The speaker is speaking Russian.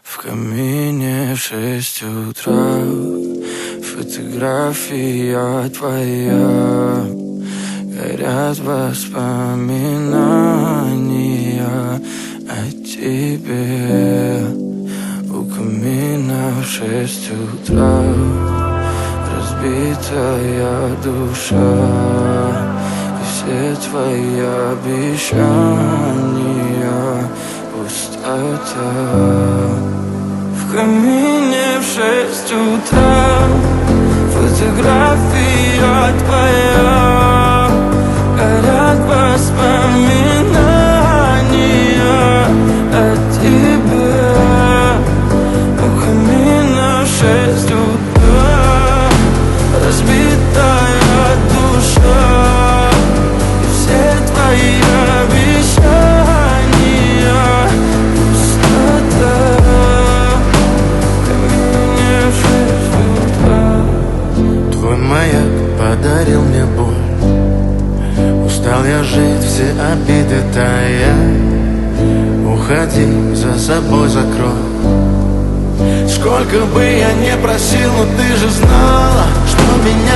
В камине в 6 утра фотография твоя. Горят воспоминания о тебе. У камина в 6 утра разбитая душа. И все твои обещания пустота. В камине в 6 утра фотография твоя. Горят воспоминания о тебе. У камина в 6 утра разбитая душа. И все твои обещания пустота. В камине в 6 утра. Твой маяк подарил мне боль. Устал я жить, все обиды тая. Уходи, за собой закрой. Сколько бы я не просил, но ты же знала, что меня